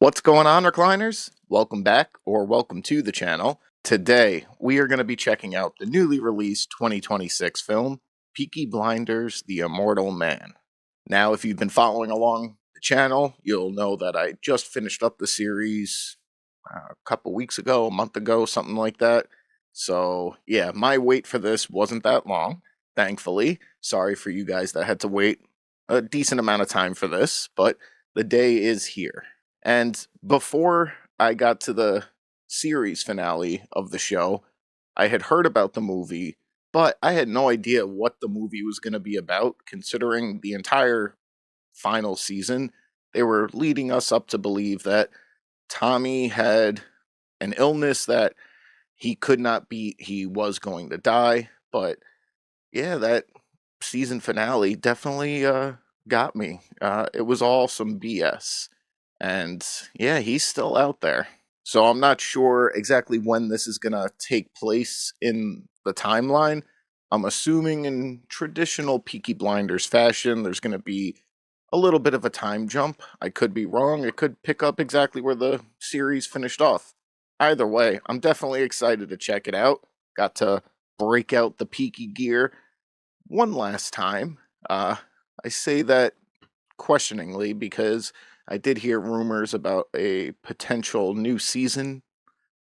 What's going on, recliners? Welcome back, or welcome to the channel. Today, we are going to be checking out the newly released 2026 film, Peaky Blinders, The Immortal Man. Now, if you've been following along the channel, you'll know that I just finished up the series a couple weeks ago, a month ago, something like that. So, yeah, my wait for this wasn't that long, thankfully. Sorry for you guys that had to wait a decent amount of time for this, but the day is here. And before I got to the series finale of the show, I had heard about the movie, but I had no idea what the movie was going to be about, considering the entire final season. They were leading us up to believe that Tommy had an illness that he could not beat, he was going to die, but yeah, that season finale definitely got me. It was all some BS. And yeah, he's still out there. So I'm not sure exactly when this is going to take place in the timeline. I'm assuming in traditional Peaky Blinders fashion, there's going to be a little bit of a time jump. I could be wrong. It could pick up exactly where the series finished off. Either way, I'm definitely excited to check it out. Got to break out the Peaky gear one last time. I say that questioningly because I did hear rumors about a potential new season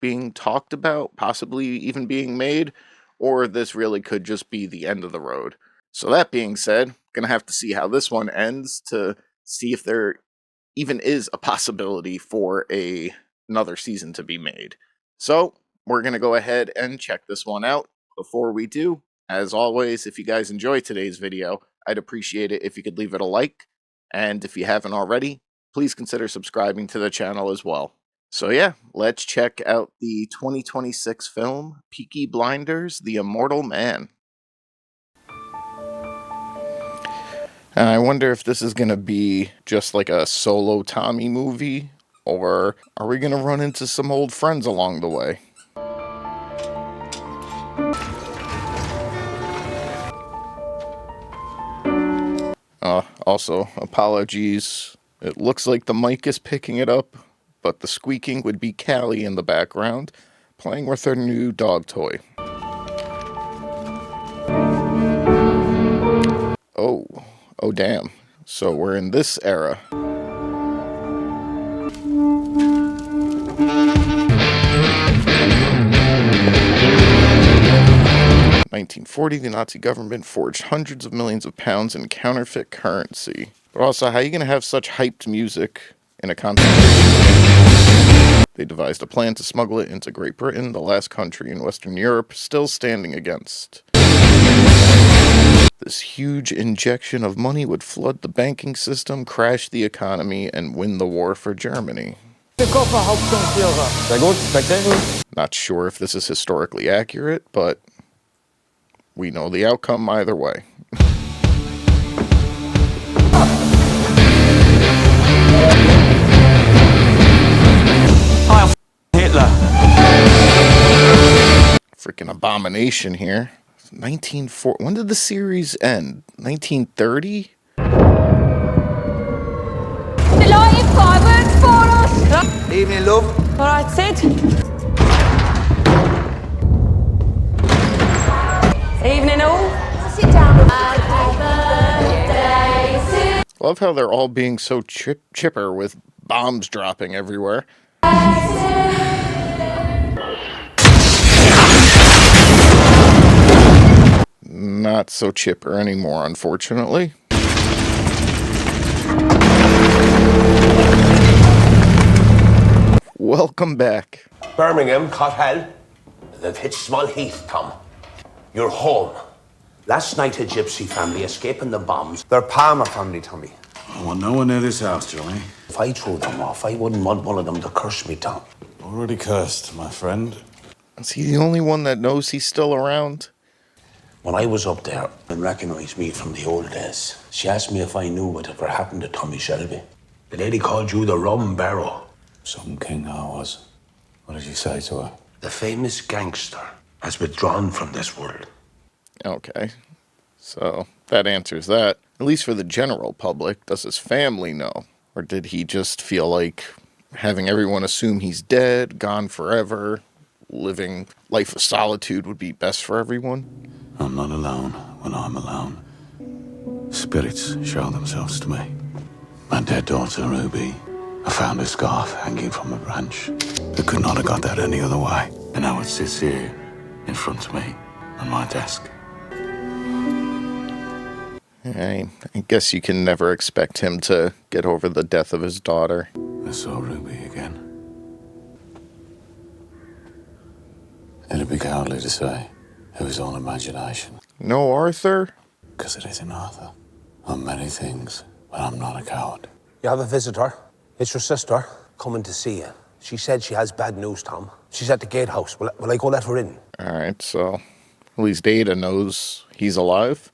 being talked about, possibly even being made, or this really could just be the end of the road. So that being said, gonna have to see how this one ends to see if there even is a possibility for another season to be made. So we're gonna go ahead and check this one out. Before we do, as always, if you guys enjoy today's video, I'd appreciate it if you could leave it a like, and if you haven't already, please consider subscribing to the channel as well. So yeah, let's check out the 2026 film, Peaky Blinders, The Immortal Man. I wonder if this is going to be just like a solo Tommy movie, or are we going to run into some old friends along the way? Also, apologies. It looks like the mic is picking it up, but the squeaking would be Callie in the background, playing with her new dog toy. Oh damn. So we're in this era. In 1940, the Nazi government forged hundreds of millions of pounds in counterfeit currency. But also, how are you going to have such hyped music in a concentration camp? They devised a plan to smuggle it into Great Britain, the last country in Western Europe still standing against. This huge injection of money would flood the banking system, crash the economy, and win the war for Germany. Not sure if this is historically accurate, but we know the outcome either way. Hitler. Freaking abomination here. 1940. When did the series end? 1930? Delighted fireworks for us. Evening, love. All right, Sid. Evening, all. Sit down. Happy birthday to... Love how they're all being so chipper with bombs dropping everywhere. Not so chipper anymore, unfortunately. Welcome back. Birmingham, caught hell. They've hit small heath, Tom. You're home. Last night, a gypsy family escaping the bombs. They're Palmer family, Tommy. I want no one near this house, Johnny. If I threw them off, I wouldn't want one of them to curse me, Tom. Already cursed, my friend. Is he the only one that knows he's still around? When I was up there and recognised me from the old days, she asked me if I knew whatever happened to Tommy Shelby. The lady called you the rum barrow. Some king I was. What did you say to her? The famous gangster has withdrawn from this world. Okay. So, that answers that. At least for the general public, does his family know? Or did he just feel like having everyone assume he's dead, gone forever, living life of solitude would be best for everyone. I'm not alone when I'm alone. Spirits show themselves to me. My dead daughter, Ruby. I found her scarf hanging from a branch. I could not have got that any other way. And now it sits here in front of me on my desk. I guess you can never expect him to get over the death of his daughter. I saw Ruby again. It'd be cowardly to say it was all imagination. No, Arthur? Because it isn't, Arthur. I'm many things, but I'm not a coward. You have a visitor. It's your sister coming to see you. She said she has bad news, Tom. She's at the gatehouse. Will I go let her in? Alright, so at least Ada knows he's alive.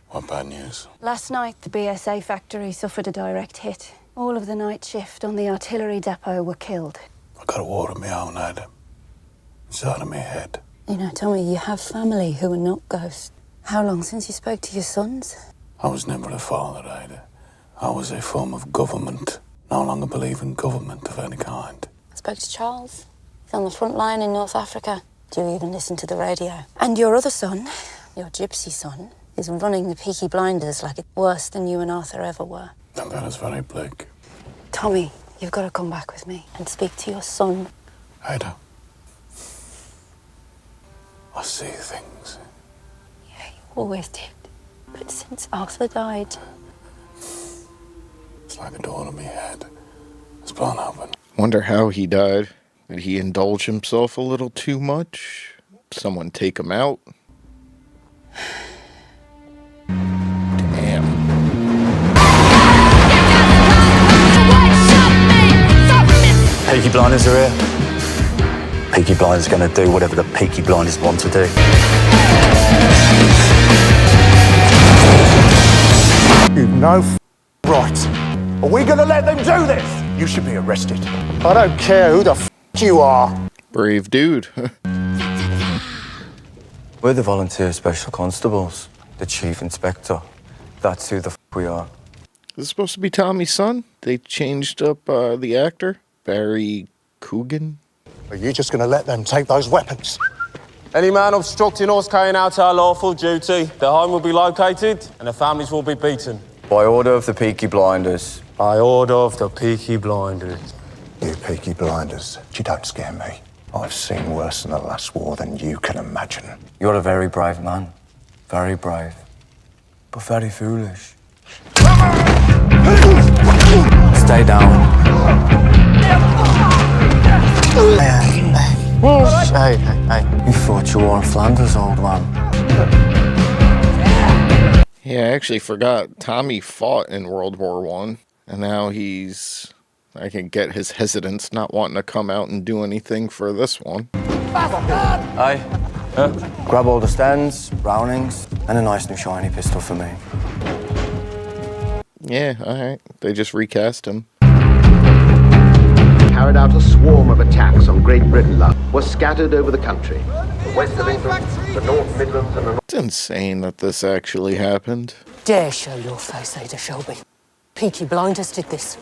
What bad news? Last night, the BSA factory suffered a direct hit. All of the night shift on the artillery depot were killed. I got a war of my own, Ada. Inside of my head. You know, Tommy, you have family who are not ghosts. How long since you spoke to your sons? I was never a father, Ada. I was a form of government. No longer believe in government of any kind. I spoke to Charles. He's on the front line in North Africa. Do you even listen to the radio? And your other son, your gypsy son, is running the Peaky Blinders like it's worse than you and Arthur ever were. And that is very bleak. Tommy, you've got to come back with me and speak to your son. Ada. I see things. Yeah, you always did. But since Arthur died... It's like a door in my head. It's blown open. Wonder how he died. Did he indulge himself a little too much? Someone take him out? Damn. Peaky Blinders are here. Peaky Blinders are going to do whatever the Peaky Blinders want to do. You've no right. Are we going to let them do this? You should be arrested. I don't care who the you are. Brave dude. We're the volunteer special constables, the chief inspector. That's who the we are. Is this supposed to be Tommy's son? They changed up the actor? Barry Coogan? Are you just going to let them take those weapons? Any man obstructing us carrying out our lawful duty, their home will be located and their families will be beaten. By order of the Peaky Blinders. By order of the Peaky Blinders. You Peaky Blinders, you don't scare me. I've seen worse in the last war than you can imagine. You're a very brave man. Very brave. But very foolish. Stay down. Hey. You thought you were in Flanders, old man. Yeah, I actually forgot. Tommy fought in World War One, and now I can get his hesitance not wanting to come out and do anything for this one. Hey. Grab all the stands, Brownings, and a nice new shiny pistol for me. Yeah, alright. They just recast him. Carried out a swarm of attacks on Great Britain, were scattered over the country. The west of England, the North Midlands and the... It's insane that this actually happened. Dare show your face, Ada Shelby. Peaky Blinders did this.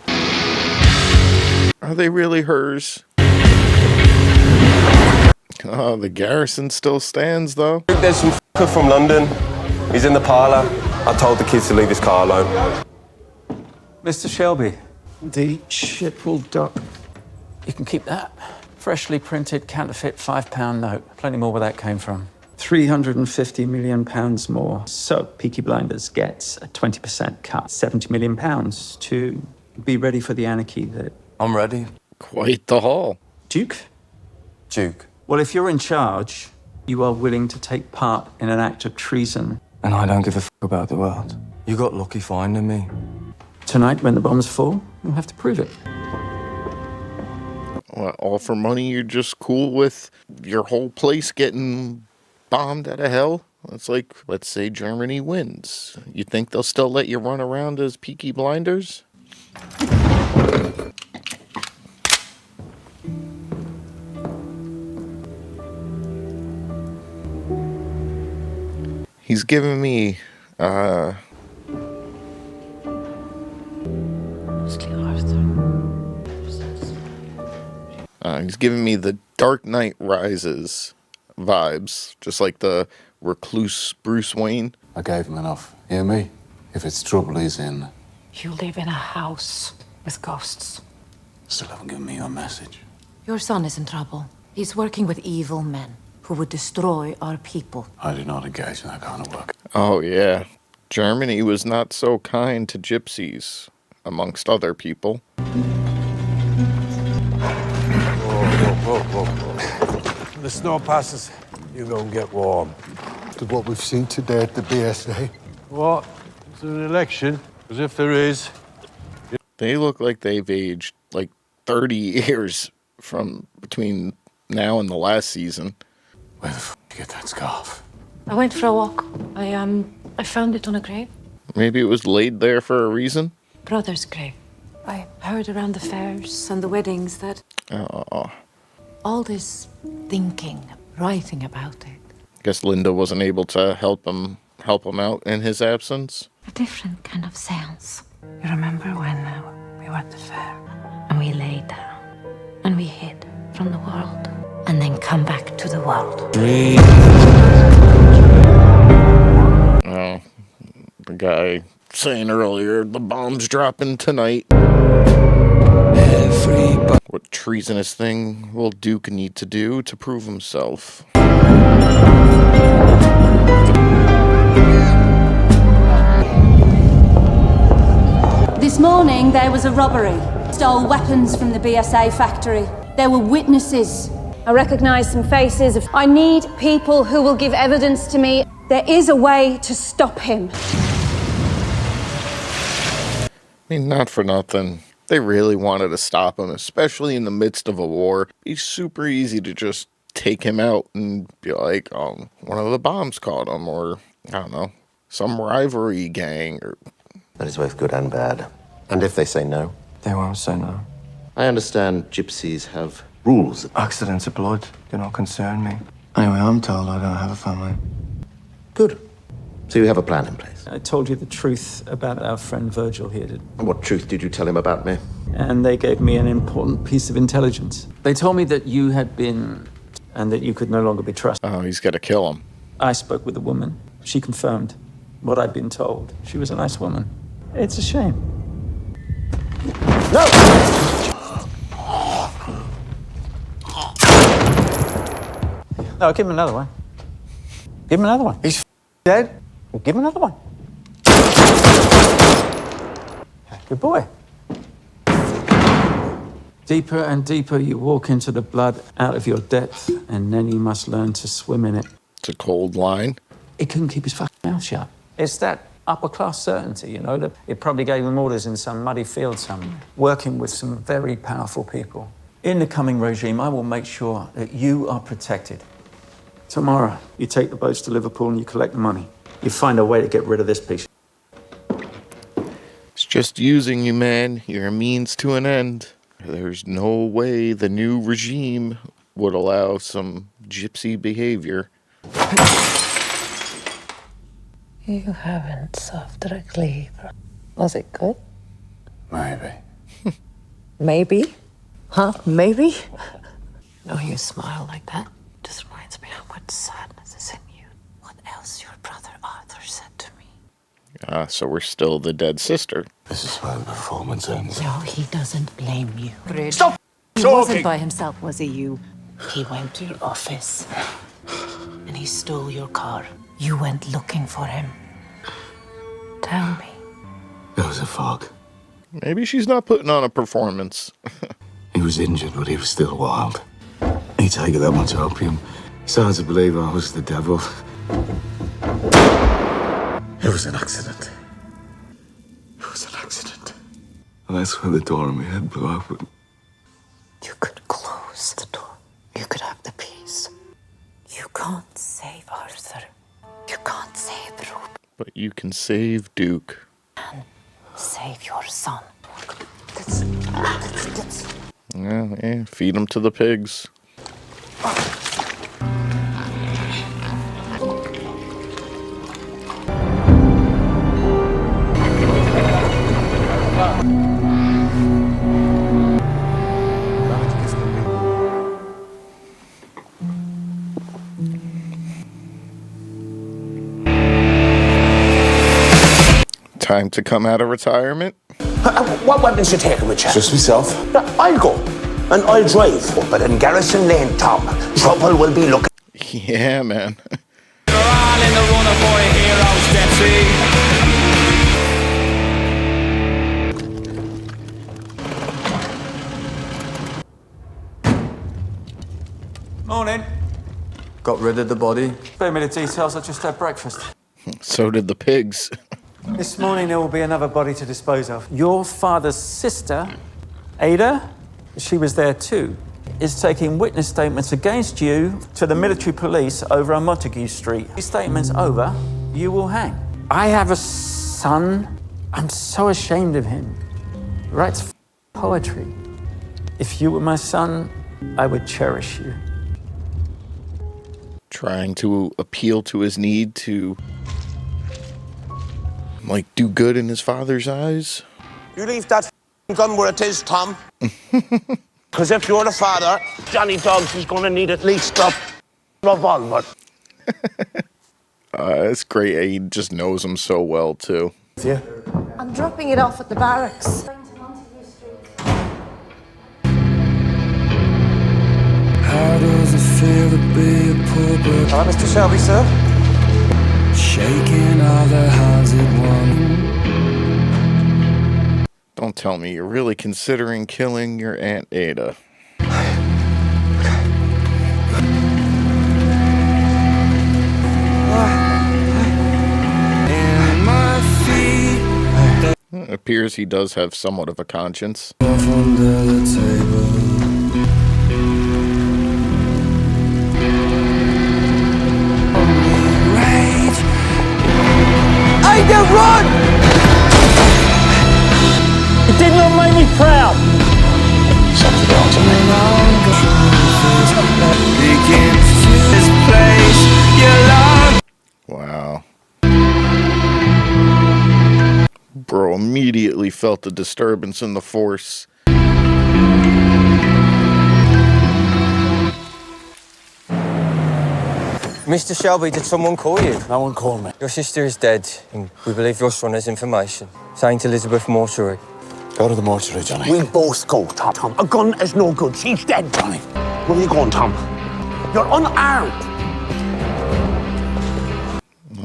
Are they really hers? Oh, the garrison still stands, though. There's some f***er from London. He's in the parlour. I told the kids to leave his car alone. Mr. Shelby, the ship will dock. You can keep that. Freshly printed counterfeit £5 note. Plenty more where that came from. £350 million more. So Peaky Blinders gets a 20% cut. £70 million to be ready for the anarchy that... I'm ready. Quite the haul. Duke? Duke. Well, if you're in charge, you are willing to take part in an act of treason. And I don't give a f*** about the world. You got lucky finding me. Tonight, when the bombs fall, you'll have to prove it. What, all for money? You're just cool with your whole place getting bombed out of hell? It's like, let's say Germany wins. You think they'll still let you run around as Peaky Blinders? He's giving me He's giving me the Dark Knight Rises vibes, just like the recluse Bruce Wayne. I gave him enough. Hear me? If it's trouble he's in, You live in a house with ghosts. still haven't given me your message. Your son is in trouble. He's working with evil men who would destroy our people. I do not engage in that kind of work. Oh, yeah. Germany was not so kind to gypsies, amongst other people. Whoa. When the snow passes, you go and get warm. After what we've seen today at the BSA. What? Is there an election? As if there is. They look like they've aged like 30 years from between now and the last season. Where the f*** did you get that scarf? I went for a walk. I found it on a grave. Maybe it was laid there for a reason? Brother's grave. I heard around the fairs and the weddings that Oh. all this thinking, writing about it. Guess Linda wasn't able to help him out in his absence. A different kind of seance. You remember when we were at the fair and we lay down and we hid from the world and then come back to the world? Oh, the guy saying earlier, the bomb's dropping tonight. What treasonous thing will Duke need to do to prove himself? This morning, there was a robbery. Stole weapons from the BSA factory. There were witnesses. I recognise some faces. I need people who will give evidence to me. There is a way to stop him. I mean, not for nothing. They really wanted to stop him, especially in the midst of a war. It's super easy to just take him out and be like, oh, one of the bombs caught him, or, I don't know, some rivalry gang, or... That is both good and bad. And if they say no? They won't say no. I understand gypsies have rules. Accidents of blood do not concern me. Anyway, I'm told I don't have a family. Good. So you have a plan in place? I told you the truth about our friend Virgil here. And what truth did you tell him about me? And they gave me an important piece of intelligence. They told me that you had been... and that you could no longer be trusted. Oh, he's got to kill him. I spoke with the woman. She confirmed what I'd been told. She was a nice woman. It's a shame. No! No, give him another one. Give him another one. He's dead? Well, give him another one. Good boy. Deeper and deeper you walk into the blood out of your depth, and then you must learn to swim in it. It's a cold line. He couldn't keep his fucking mouth shut. It's that upper-class certainty, you know, that it probably gave him orders in some muddy field somewhere, working with some very powerful people. In the coming regime, I will make sure that you are protected. Tomorrow, you take the boats to Liverpool and you collect the money. You find a way to get rid of this piece. It's just using you, man. You're a means to an end. There's no way the new regime would allow some gypsy behavior. You haven't soft directly. Was it good? Maybe. Maybe? Huh? Maybe? No, you smile like that. Just reminds me how much sadness is in you. What else your brother Arthur said to me. So we're still the dead sister. This is where the performance ends. No, he doesn't blame you. Stop He talking! wasn't by himself, was he, you? He went to your office. And he stole your car. You went looking for him. Tell me. There was a fog. Maybe she's not putting on a performance. He was injured, but he was still wild. He'd taken that much opium. Started to believe I was the devil. It was an accident. It was an accident. And that's when the door in my head blew open. You could close the door. You could have the peace. You can't save Arthur. You can't save Ruben. But you can save Duke. And save your son. Yeah, feed him to the pigs. Time to come out of retirement? What weapons you taking with you? Just myself. I'll go, and I'll drive. But in Garrison Lane, Tom, trouble will be looking. Yeah, man. Morning. Got rid of the body. Spare me the details, I just had breakfast. So did the pigs. This morning there will be another body to dispose of. Your father's sister, Ada, she was there too, is taking witness statements against you to the military police over on Montague Street. These statements over, you will hang. I have a son. I'm so ashamed of him. He writes poetry. If you were my son, I would cherish you. Trying to appeal to his need to, like, do good in his father's eyes. You leave that gun where it is, Tom. Because if you're the father, Johnny Dogs is going to need at least a revolver. It's great. He just knows him so well, too. Yeah. I'm dropping it off at the barracks. How does it feel to be a poor boy? Hello, Mr. Shelby, sir. Shaking all the hands at one. Don't tell me you're really considering killing your Aunt Ada. It appears he does have somewhat of a conscience. Under the table. Ada, run! It did not make me proud. Something else, Wow. Bro immediately felt the disturbance in the force. Mr. Shelby, did someone call you? No one called me. Your sister is dead, and we believe your son has information. St. Elizabeth Mortuary. Go to the mortuary, Johnny. We both go, Tom. A gun is no good. She's dead, Johnny. Where are you going, Tom? You're unarmed.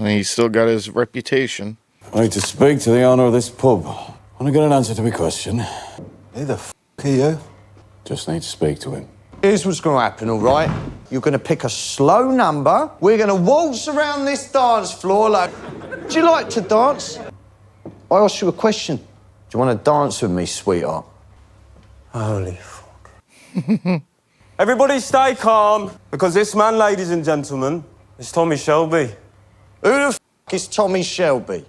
He's still got his reputation. I need to speak to the owner of this pub. I want to get an answer to my question. Who the f*** are you? Just need to speak to him. Here's what's going to happen, all right? You're going to pick a slow number. We're going to waltz around this dance floor like... Do you like to dance? I asked you a question. Do you want to dance with me, sweetheart? Holy fuck. Everybody stay calm, because this man, ladies and gentlemen, is Tommy Shelby. Who the f*** is Tommy Shelby?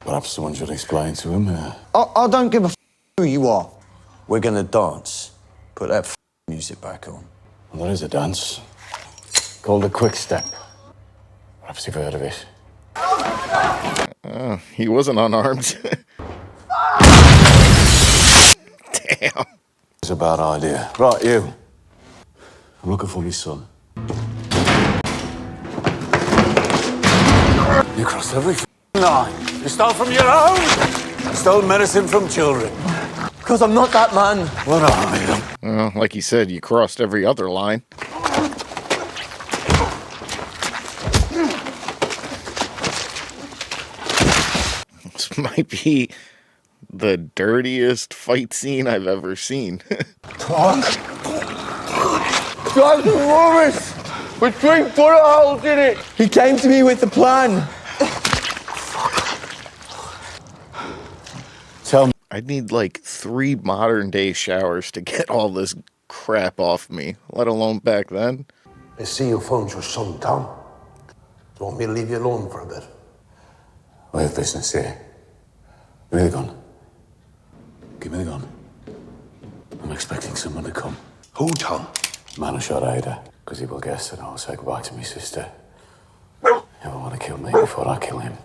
Perhaps someone should explain to him. I don't give a f*** who you are. We're going to dance. Put that f*** music back on. Well, there is a dance called the quick step. Perhaps you've heard of it. He wasn't unarmed. Damn. It's a bad idea. Right, you. I'm looking for my son. You crossed every line. You stole from your own. You stole medicine from children. Because I'm not that man. What are you? Like he said, you crossed every other line. This might be the dirtiest fight scene I've ever seen. Guys, rubbish! With 3 bullet holes in it! He came to me with the plan. Tell me. I'd need like 3 modern day showers to get all this crap off me, let alone back then. I see you found your son, Tom. Do you want me to leave you alone for a bit? We have business here. Give me the gun. Give me the gun. I'm expecting someone to come. Who, Tom? Man who shot Ada, because he will guess that I'll say goodbye to my sister. You ever want to kill me before I kill him?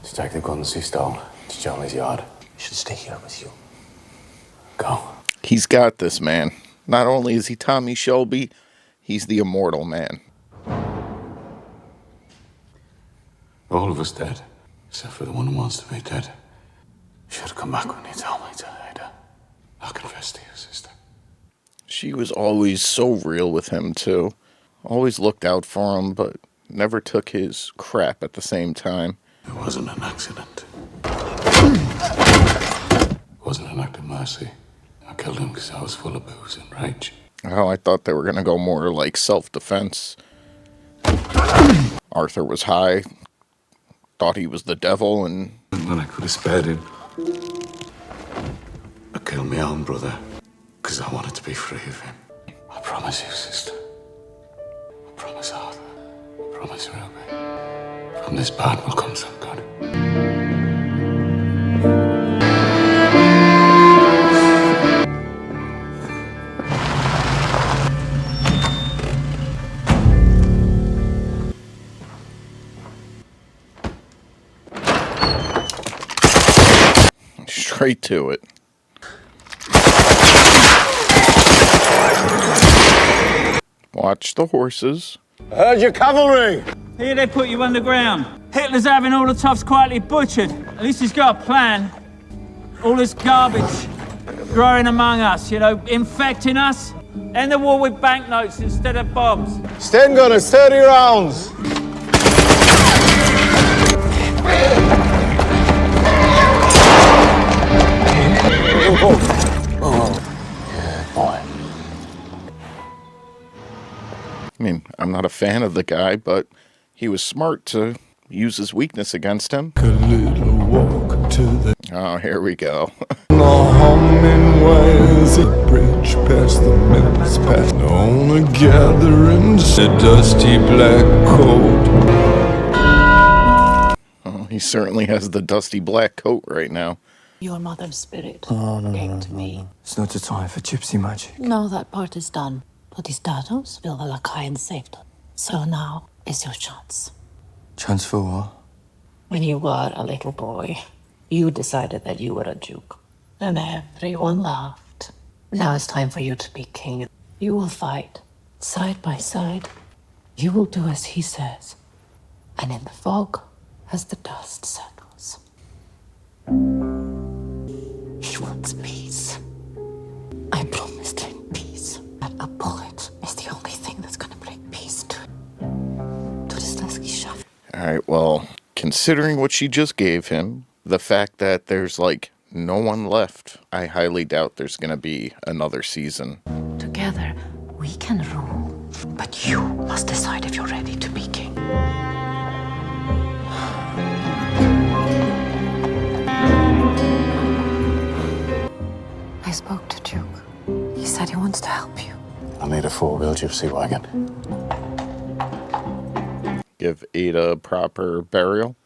Just take the guns he stole to Charlie's yard. I should stay here with you. Go. He's got this, man. Not only is he Tommy Shelby, he's the Immortal Man. All of us dead, except for the one who wants to be dead. Should have come back when you told me to, Ada. I'll confess to you, sister. She was always so real with him, too. Always looked out for him, but never took his crap at the same time. It wasn't an accident. It wasn't an act of mercy. I killed him because I was full of booze and rage. Oh, I thought they were going to go more like self-defense. Arthur was high, thought he was the devil, and then I could have spared him. I killed my own brother because I wanted to be free of him. I promise you, sister. I promise Arthur. I promise Ruby. From this bad will come some good. straight to it. Watch the horses. I heard your cavalry. Here they put you underground. Hitler's having all the toughs quietly butchered. At least he's got a plan. All this garbage growing among us, you know, infecting us. End the war with banknotes instead of bombs. Sten gunners, 30 rounds. I mean, I'm not a fan of the guy, but he was smart to use his weakness against him. A little walk to the... Oh, here we go. humming ways, a bridge past the mills, past on a gathering, a dusty black coat. Oh, he certainly has the dusty black coat right now. Your mother's spirit no, came to me. It's not the time for gypsy magic. No, that part is done. But his daughters will the Lacayan saved them. So now is your chance. Chance for what? When you were a little boy, you decided that you were a duke. And everyone laughed. Now it's time for you to be king. You will fight, side by side. You will do as he says. And in the fog, as the dust settles. He wants peace. I promised him peace. But a bullet is the only thing that's gonna bring peace to this Lesky shaft. Alright, well, considering what she just gave him, the fact that there's, like, no one left, I highly doubt there's gonna be another season. Together, we can rule. But you must decide if you're ready to be king. I spoke to Duke. He said he wants to help you. I need a four-wheel gypsy wagon. Give Ada proper burial.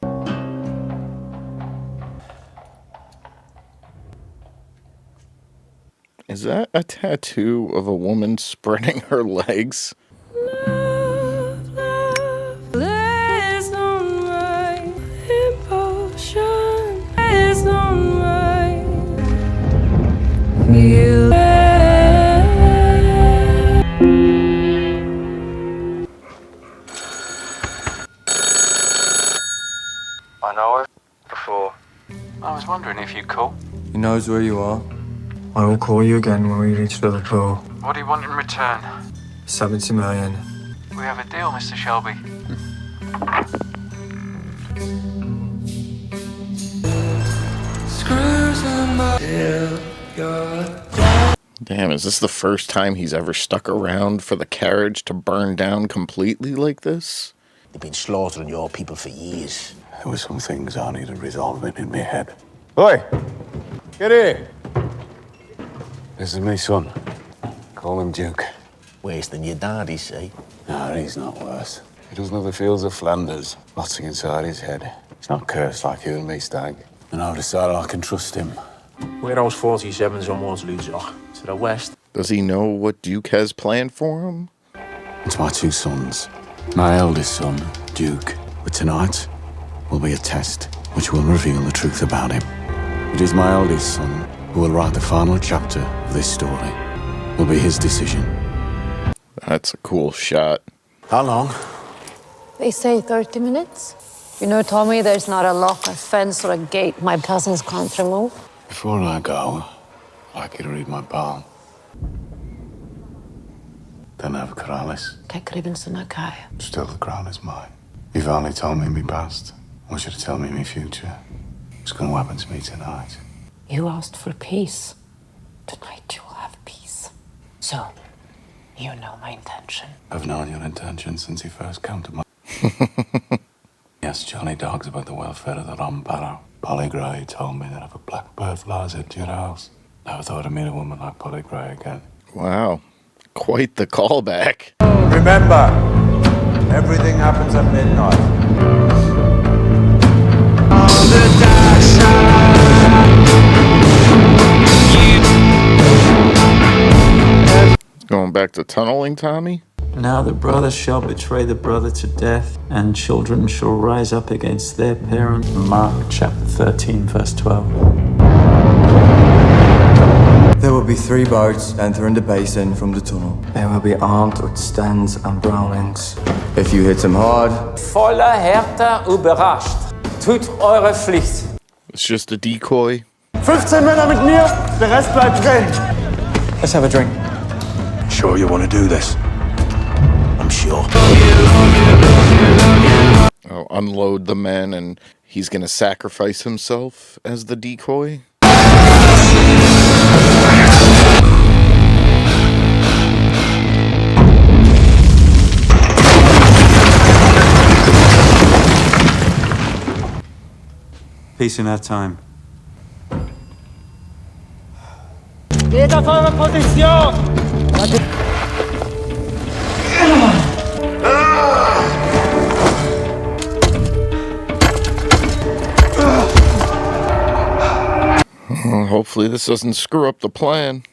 Is that a tattoo of a woman spreading her legs? I know her before. I was wondering if you'd call. He knows where you are. I will call you again when we reach Liverpool. What do you want in return? 70 million. We have a deal, Mr. Shelby. Damn, is this the first time he's ever stuck around for the carriage to burn down completely like this? They've been slaughtering your people for years. There were some things I needed resolving in my head. Oi, get here. This is my son. Call him Duke. Worse than your daddy, say. No, he's not worse. He doesn't know the fields of Flanders, rotting inside his head. He's not cursed like you and me, Stag. And I've decided I can trust him. We're those 47s on Waterloo's Loch, to the west. Does he know what Duke has planned for him? It's my two sons. My eldest son, Duke. But tonight will be a test which will reveal the truth about him. It is my eldest son who will write the final chapter of this story. It will be his decision. That's a cool shot. How long? They say 30 minutes. You know, Tommy, there's not a lock, a fence, or a gate my cousins can't remove. Before I go, I'd like you to read my palm. Don't have Corrales. Still, the crown is mine. You've only told me my past. I want you to tell me my future. What's going to happen to me tonight? You asked for peace. Tonight you will have peace. So, you know my intention. I've known your intention since you first came to my... Yes, Johnny Dogs about the welfare of the rum barrow. Polly Gray told me that if a blackbird flies into your house, never thought I'd meet a woman like Polly Gray again. Wow. Quite the callback. Remember, everything happens at midnight. On the dark side. Going back to tunneling, Tommy? Now the brother shall betray the brother to death, and children shall rise up against their parents. Mark chapter 13, verse 12. There will be 3 boats entering the basin from the tunnel. They will be armed with stands and brownings. If you hit them hard... Voller Härte überrascht. Tut eure Pflicht. It's just a decoy. 15 Männer mit mir, der Rest bleibt drin. Let's have a drink. Sure you want to do this? I'm sure. Oh, unload the men and he's gonna sacrifice himself as the decoy? Peace in our time. Geht auf eure Position! Hopefully this doesn't screw up the plan.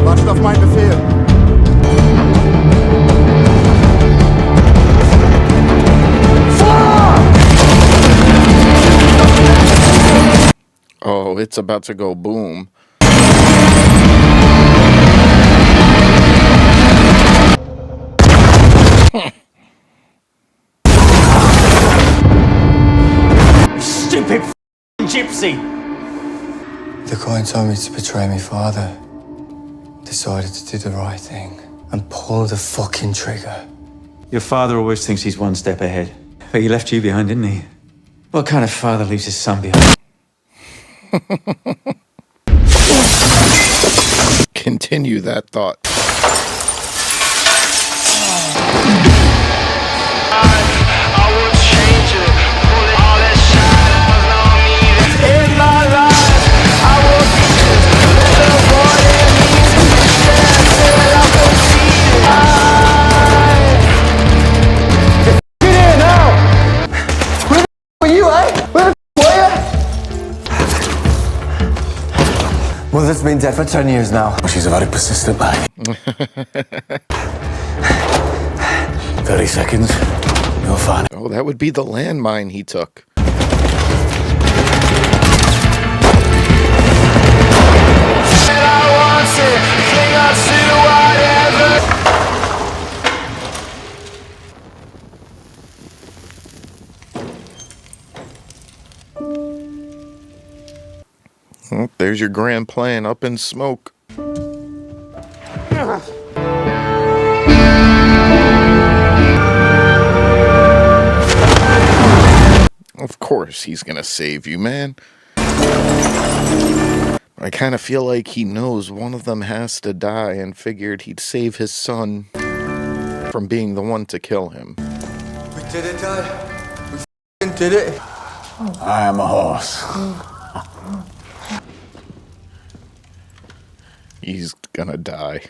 Wartet auf meinen Befehl. Oh, it's about to go boom. Stupid gypsy! The guy told me to betray my father. Decided to do the right thing and pull the fucking trigger. Your father always thinks he's one step ahead. But he left you behind, didn't he? What kind of father leaves his son behind? Continue that thought. Well, it's been dead for 10 years now. She's a very persistent lady. 30 seconds, you'll find it. Oh, that would be the landmine he took. Oh, there's your grand plan up in smoke. Of course he's gonna save you, man. I kind of feel like he knows one of them has to die and figured he'd save his son from being the one to kill him. We did it, Dad. We f***ing did it. I am a horse. He's gonna die.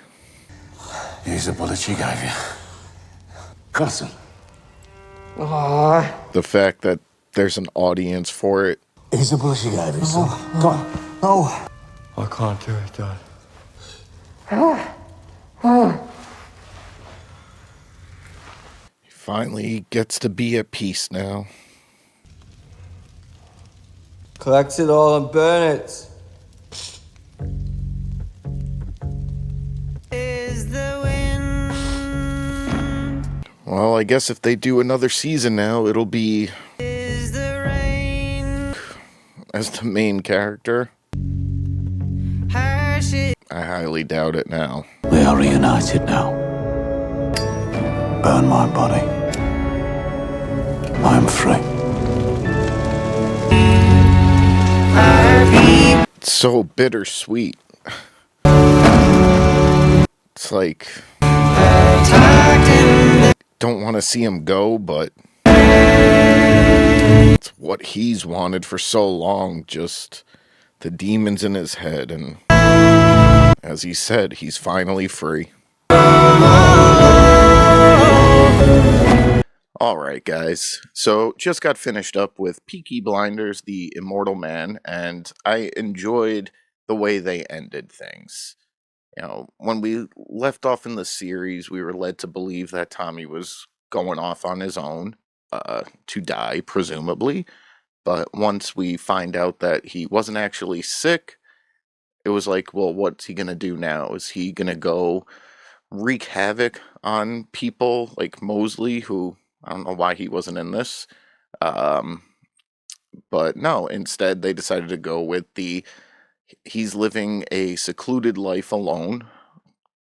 Use the bullet she gave you. Cousin. The fact that there's an audience for it. Use the bullet she gave you, son. Go on. No. I can't do it, Dad. He finally gets to be at peace now. Collect it all and burn it. Well, I guess if they do another season now, it'll be as the main character. I highly doubt it now. We are reunited now. Burn my body. I am free. It's so bittersweet. It's like, don't want to see him go, but it's what he's wanted for so long, just the demons in his head, and as he said, he's finally free. Alright guys, so just got finished up with Peaky Blinders, the Immortal Man, and I enjoyed the way they ended things. You know, when we left off in the series, we were led to believe that Tommy was going off on his own, to die, presumably. But once we find out that he wasn't actually sick, it was like, well, what's he gonna do now? Is he gonna go wreak havoc on people like Mosley, who, I don't know why he wasn't in this. But no, instead they decided to go with he's living a secluded life alone.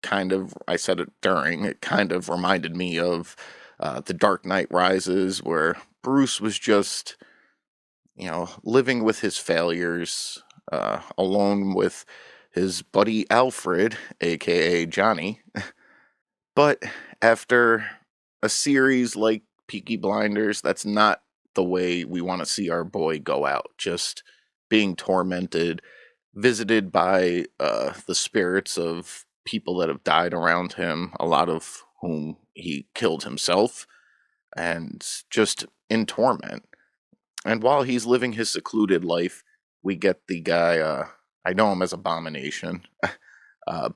Kind of, I said it during, it kind of reminded me of The Dark Knight Rises, where Bruce was just, you know, living with his failures, alone with his buddy Alfred, aka Johnny. But after a series like Peaky Blinders, that's not the way we want to see our boy go out. Just being tormented, visited by the spirits of people that have died around him, a lot of whom he killed himself, and just in torment. And while he's living his secluded life, we get the guy, I know him as Abomination,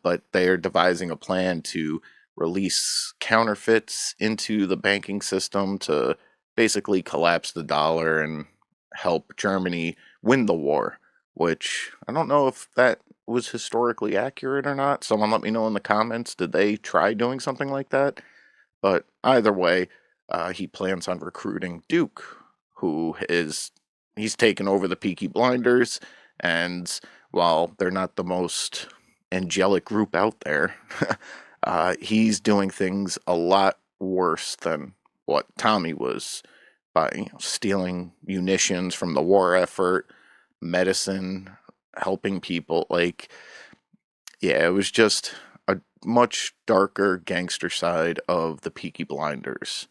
but they are devising a plan to release counterfeits into the banking system to basically collapse the dollar and help Germany win the war, which I don't know if that was historically accurate or not. Someone let me know in the comments. Did they try doing something like that? But either way, he plans on recruiting Duke, who he's taken over the Peaky Blinders, and while they're not the most angelic group out there, he's doing things a lot worse than what Tommy was, by stealing munitions from the war effort, medicine, helping people. Like, yeah, it was just a much darker gangster side of the Peaky Blinders.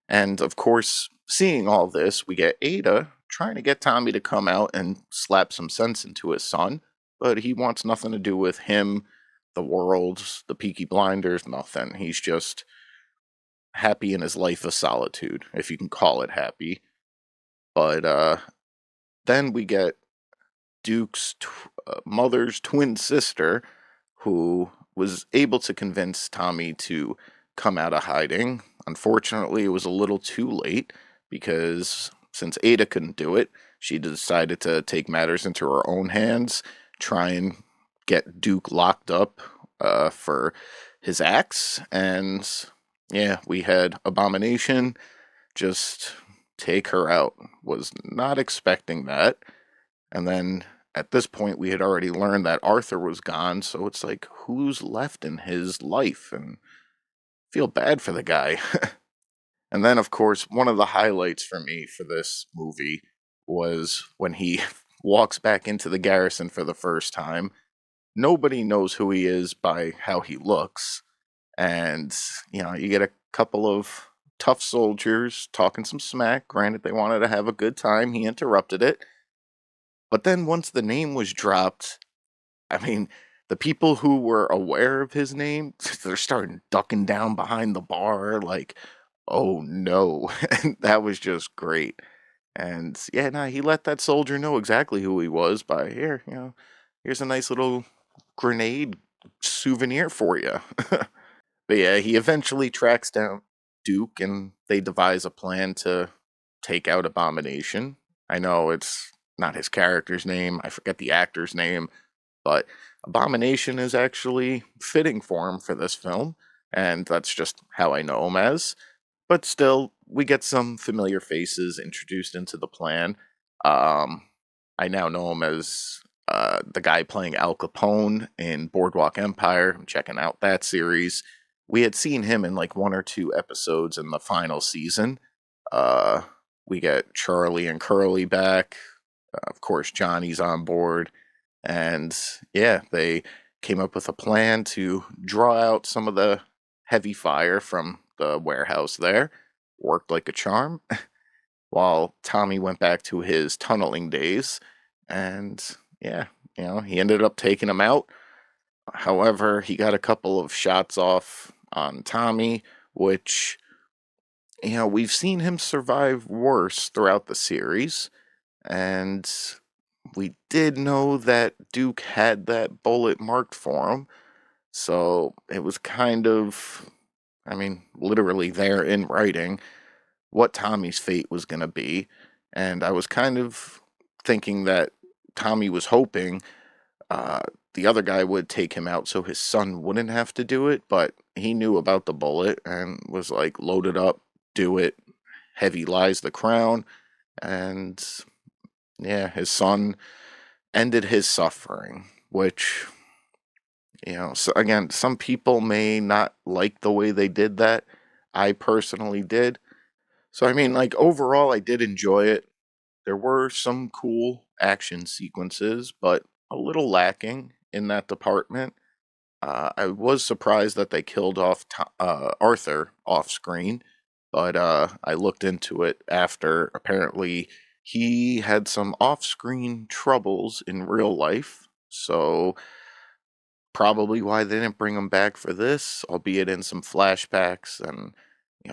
And of course, seeing all this, we get Ada trying to get Tommy to come out and slap some sense into his son, but he wants nothing to do with him, the world, the Peaky Blinders, nothing. He's just happy in his life of solitude, if you can call it happy. But then we get Duke's mother's twin sister, who was able to convince Tommy to come out of hiding. Unfortunately, it was a little too late, because since Ada couldn't do it, she decided to take matters into her own hands, try and get Duke locked up for his acts. And yeah, we had Abomination just take her out. Was not expecting that. And then at this point, we had already learned that Arthur was gone, so it's like, who's left in his life? And feel bad for the guy. And then, of course, one of the highlights for me for this movie was when he walks back into the garrison for the first time. Nobody knows who he is by how he looks. And, you know, you get a couple of tough soldiers talking some smack. Granted, they wanted to have a good time. He interrupted it. But then once the name was dropped, I mean, the people who were aware of his name, they're starting ducking down behind the bar like, oh no. And that was just great. And yeah, nah, he let that soldier know exactly who he was by, here, you know, here's a nice little grenade souvenir for you. But yeah, he eventually tracks down Duke and they devise a plan to take out Abomination. I know it's not his character's name, I forget the actor's name, but Abomination is actually fitting for him for this film, and that's just how I know him as. But still, we get some familiar faces introduced into the plan. I now know him as the guy playing Al Capone in Boardwalk Empire. I'm checking out that series. We had seen him in like 1 or 2 episodes in the final season. We get Charlie and Curly back. Of course, Johnny's on board. And yeah, they came up with a plan to draw out some of the heavy fire from the warehouse there. Worked like a charm. While Tommy went back to his tunneling days. And yeah, he ended up taking him out. However, he got a couple of shots off on Tommy, which, we've seen him survive worse throughout the series. And we did know that Duke had that bullet marked for him. So it was kind of, literally there in writing what Tommy's fate was going to be. And I was kind of thinking that Tommy was hoping the other guy would take him out so his son wouldn't have to do it, but he knew about the bullet and was like, load it up, do it, heavy lies the crown. And yeah, his son ended his suffering, which, so again, some people may not like the way they did that. I personally did. So, overall, I did enjoy it. There were some cool action sequences, but a little lacking in that department. I was surprised that they killed off Arthur off screen, but I looked into it after. Apparently, he had some off screen troubles in real life, so probably why they didn't bring him back for this, albeit in some flashbacks. And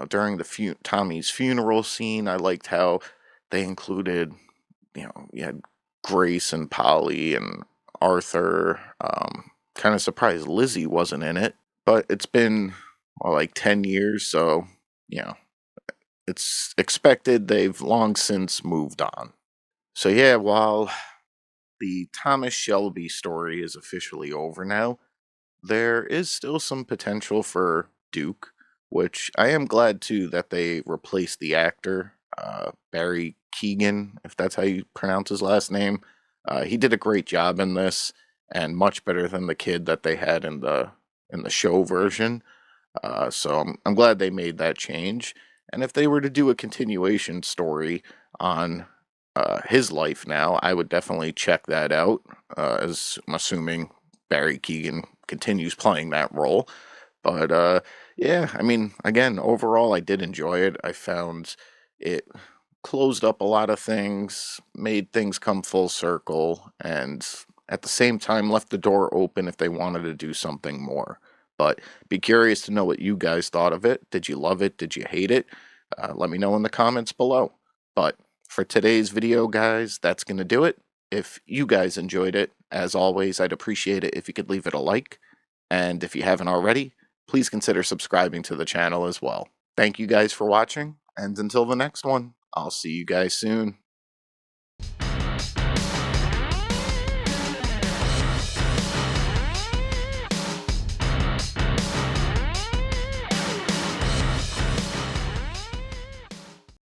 during the Tommy's funeral scene, I liked how they included, you had Grace and Polly and Arthur. Kind of surprised Lizzie wasn't in it, but it's been like 10 years, so it's expected. They've long since moved on. So yeah, while the Thomas Shelby story is officially over now, there is still some potential for Duke, which I am glad too that they replaced the actor, Barry Keoghan, if that's how you pronounce his last name. He did a great job in this, and much better than the kid that they had in the show version. So I'm glad they made that change. And if they were to do a continuation story on his life now, I would definitely check that out, as I'm assuming Barry Keoghan continues playing that role. But yeah, again, overall, I did enjoy it. I found it closed up a lot of things, made things come full circle, and at the same time left the door open if they wanted to do something more. But be curious to know what you guys thought of it. Did you love it? Did you hate it? Let me know in the comments below. But for today's video, guys, that's going to do it. If you guys enjoyed it, as always, I'd appreciate it if you could leave it a like. And if you haven't already, please consider subscribing to the channel as well. Thank you guys for watching, and until the next one, I'll see you guys soon.